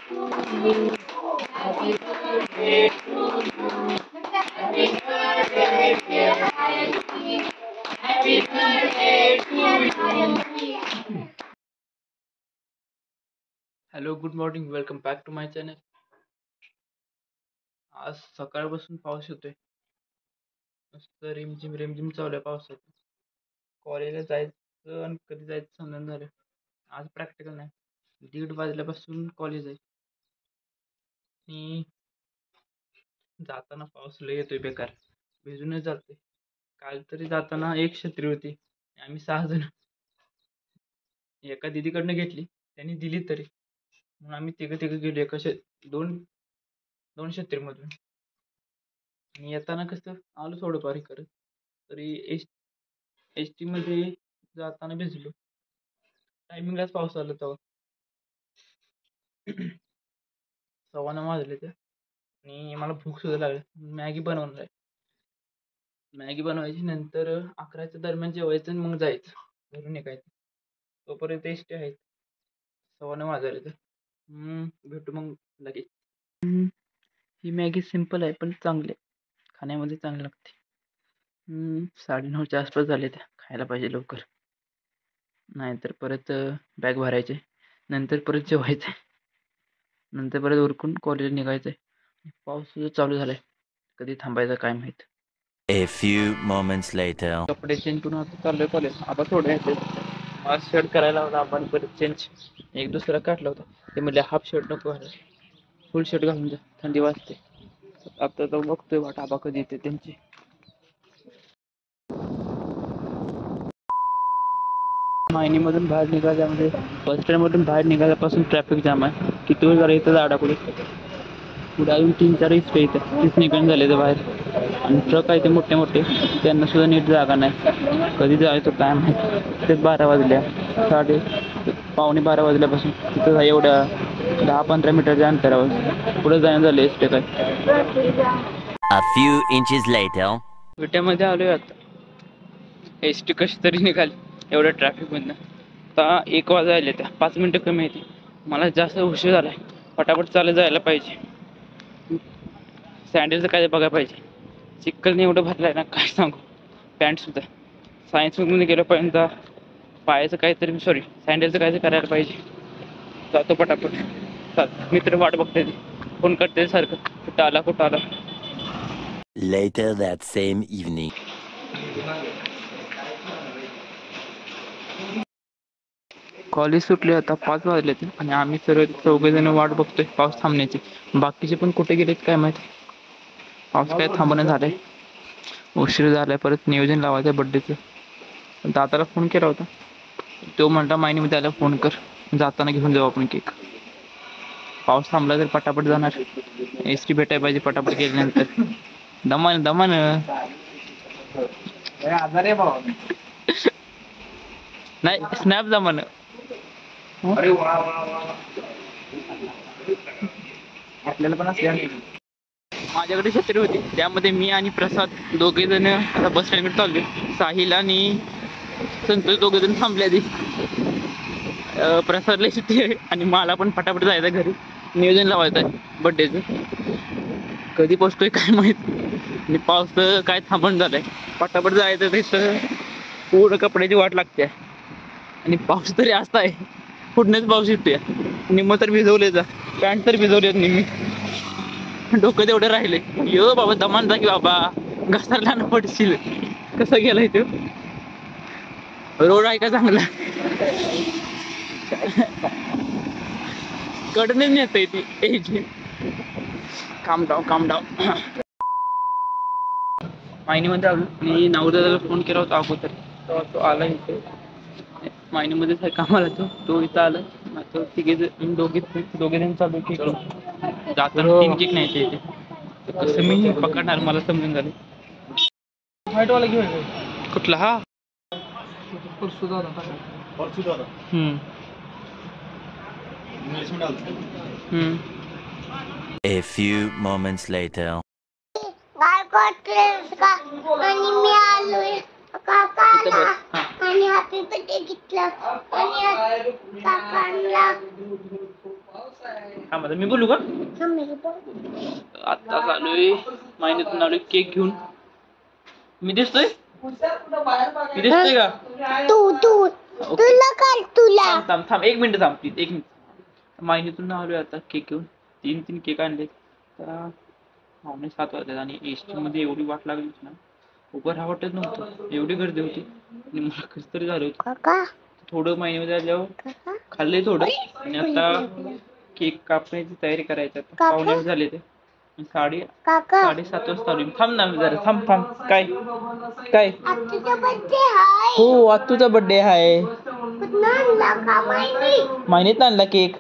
Hello, good morning. Welcome back to my channel. आज सकाळपासून पाऊस येतोय. मस्त रिमझिम रिमझिम चालू आहे पावसात. कॉलेजला जायचं आणि कधी जायचं समजून झालं. आज प्रॅक्टिकल नाही. 1:30 वाजल्यापासून कॉलेज आहे. आणि जाताना पाऊस लय येतोय बेकार. भिजूनच जाते. काल तरी जाताना एक छत्री होती. आम्ही 6 जण. एका दिदीकडनं घेतली. त्यांनी दिली तरी. म्हणून आम्ही तिघं गेलो दोन दोन छत्रीमधून. आणि येताना कसं आलो थोडंफार हे करत. तरी एस टी मध्ये जाताना भिजलो. टायमिंगलाच पाऊस आला तेव्हा. 9:15 वाजले ते. आणि मला भूक सुद्धा लागली. मॅगी बनवणार आहे. मॅगी बनवायची, नंतर 11च्या दरम्यान जेवायचं आणि मग जायचं. घरून निघायचं. तोपर्यंत एस टी आहेत. 9:15 वाजले तर. भेटू मग लगेच. ही मॅगी सिंपल आहे पण चांगली आहे. खाण्यामध्ये चांगली लागते. 9:30च्या आसपास झाले त्या. खायला पाहिजे लवकर. नाहीतर परत बॅग भरायचे. नंतर परत जेवायचं. नंतर परत उरकून कॉलेजला निघायचं. पाऊस सुद्धा चालू झालाय. कधी थांबायचं काय माहित. A few moments later. कपडे चेंज करून आता चाललोय कॉलेज. आबा थोडे येते. मला शर्ट करायला होता. आपण परत चेंज एक दुसरा काढला होता. ते म्हणले हाफ शर्ट नको घालायला, फुल शर्ट घालून जा, थंडी वाजते. आता तर बघतोय वाट आबा कधी येते त्यांची. मायनीमधून बाहेर निघाल्यामध्ये बस स्टँडमधून बाहेर निघाल्यापासून ट्रॅफिक जाम आहे. किती वेळ झाला इथं अडकलोय. पुढे अजून 3-4 इथं तीच निघून झाले तर बाहेर. आणि ट्रक आहे ते मोठे मोठे, त्यांना सुद्धा नीट जागा नाही. कधी जायचो काय माहिती. तेच 12 वाजल्या. पावणे 12 वाजल्यापासून तिथं एवढ्या 10-15 मीटरच्या अंतरावर पुढे जाणं झालं एस टी काय. A few inches later. विट्यामध्ये आलोय आता. एस टी कशी तरी निघाली एवढ्या ट्रॅफिकमधनं. आता 1 वाजायले त्या 5 मिनटं कमी येते. मला जास्त उशीर झालाय. फटाफट चालत जायला पाहिजे. सँडलचं काय बघायला पाहिजे. चिखलने एवढं भरलाय ना काय सांगू. पॅन्ट सुद्धा सायन्समध्ये गेल्यापर्यंत पायाचं काहीतरी सँडलचं काहीतरी करायला पाहिजे. जातो पटापट. मित्र वाट बघते. फोन करते सारखं, कुठं आला. Later that same evening. College सुटले आता 5 वाजले आणि आम्ही सर्व 4 वाट बघतोय पाऊस थांबण्याची. बाकीचे पण कुठे गेलेत काय माहिती. पाऊस काय थांबणं झालाय. उशीर झालाय. परत नियोजन लावायचं बड्डेचं. दादाला फोन केला होता. तो म्हणता मायनीमध्ये आला फोन कर, जाताना घेऊन जाऊ आपण केक. पाऊस थांबला तर पटापट जाणार. एस टी भेटायला पाहिजे पटापट गेल्यानंतर. दमान नाही स्नॅप जमान. आपल्याला पण असल्या. माझ्याकडे छत्री होती, त्यामध्ये मी आणि प्रसाद दोघे जण आता बस स्टँडकडे चाललोय. साहिल आणि संतोष दोघे जण थांबले आधी. प्रसादला सुट्टी आहे आणि मला पण फटाफट जायचं घरी. नियोजन लावायचं आहे बड्डेचं. कधी पोचतोय काय माहित. आणि पाऊस तर काय थांबण झालाय. फटाफट जायचं तिथं पूर्ण कपड्याची वाट लागते. आणि पाऊस तरी असा आहे, पुढनंच पाऊस येतोय. निम्म तर भिजवले जा, पॅन्ट तर भिजवलेत निम्मी. डोकं तेवढं राहिले. यो बाबा दमान जा की बाबा, घसरला ना पडशील. कसं गेलाय तो. रोड आहे का चांगला. कडनेच नेतय ती. काम डाऊन. मायनीमध्ये आलो आणि नवदादाला फोन केला होता अगोदर, तेव्हा तो आला इथे. मायनीमध्येच आहे कामाला तो इथं आला. आता दोघे जण चालू केक. जाताना 3 केक न्यायचे इथे. कसं मी पकडणार मला समजून झालं. व्हाईटवाला घेऊन कुठला हा. A few moments later. काय करतेस का? आणि मी आलोय काकाला आणि हॅपी बर्थडे घेतलं आणि काकांना थांब आता मी बोलू का? थांब मी बोल. आता आलोय महिन्यातून आलोय केक घेऊन. मी दिसतोय का? तू तुला कर तुला. थांब थांब थांब एक मिनिट थांब प्लीज 1 मिनिट. महिन्यातून आलोय आता केक घेऊन. 3 केक आणले. तर 6:45 वाजले आणि एसटी मध्ये एवढी वाट लागली ना, उभं राहा वाटत नव्हतं, एवढी गर्दी होती आणि मला कसं तरी झालं होतं. काका थोडं महिन्यामध्ये आल्यावर काका खाल्ले थोडं आणि आता केक कापण्याची तयारी करायची. आता काका? पावणे झाले ते. काका 7:30 वाजता आलोय. थांब ना जरा थांब. काय आत्तूचा बर्थडे हाय. हो आत्तूचा बर्थडे आहे. कुठं आणला का माहिती? महिन्यात आणला केक.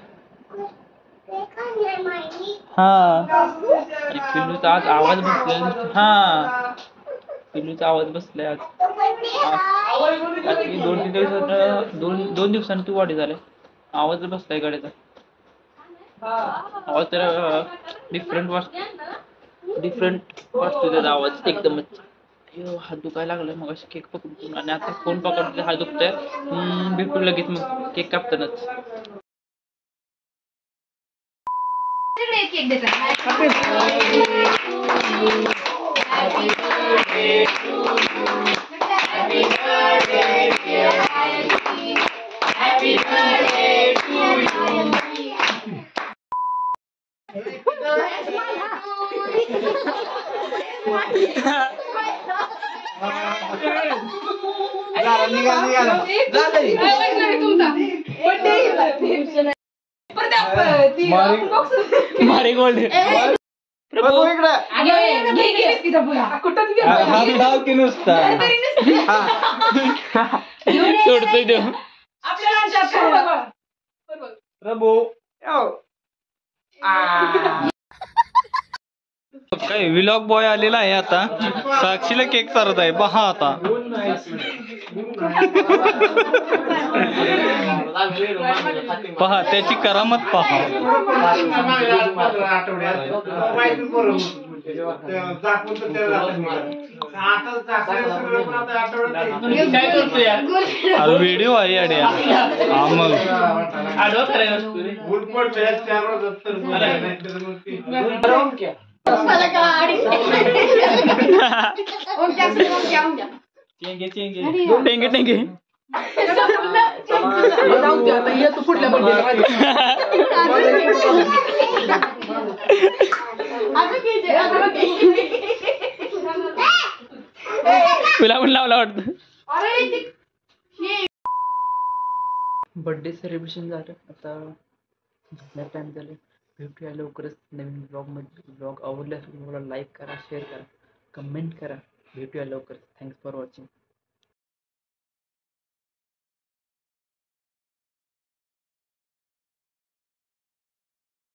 केक आणलाय माहिती? हा आणि पिल्लूचा आज आवाज बसलाय. हा पिल्लूचा आवाज बसलाय आज. तो बर्थडे हाय. आज 2-3 दिवसानं 2 दिवसांनी तू वाढी झालाय. आवाज बसलाय गाड्याचा. आवाज तर डिफरंट वाटतो त्याचा आवाज एकदमच. हात दुखायला लागलाय मग अशी केक पकडून आणि आता फोन पकडतो हात दुखतोय. भेटू लगेच मग केक कापतानाच. मारे गोल्ड प्रभू सोडतोय देव प्रभू. काय व्लॉग बॉय आलेला आहे आता. साक्षीला केक चालत आहे पहा आता. पहा त्याची करामत पहा. व्हिडिओ आहे अड्या मग टेंगे टेंगे तुला पण लावला वाटतं. बर्थडे सेलिब्रेशन झालं आता. टाइम झालं. भेटूया लवकरच नवीन ब्लॉग मध्ये. ब्लॉग आवडल्यास मला लाईक करा, शेअर करा, कमेंट करा. भेटूया लवकरच. Thanks for watching.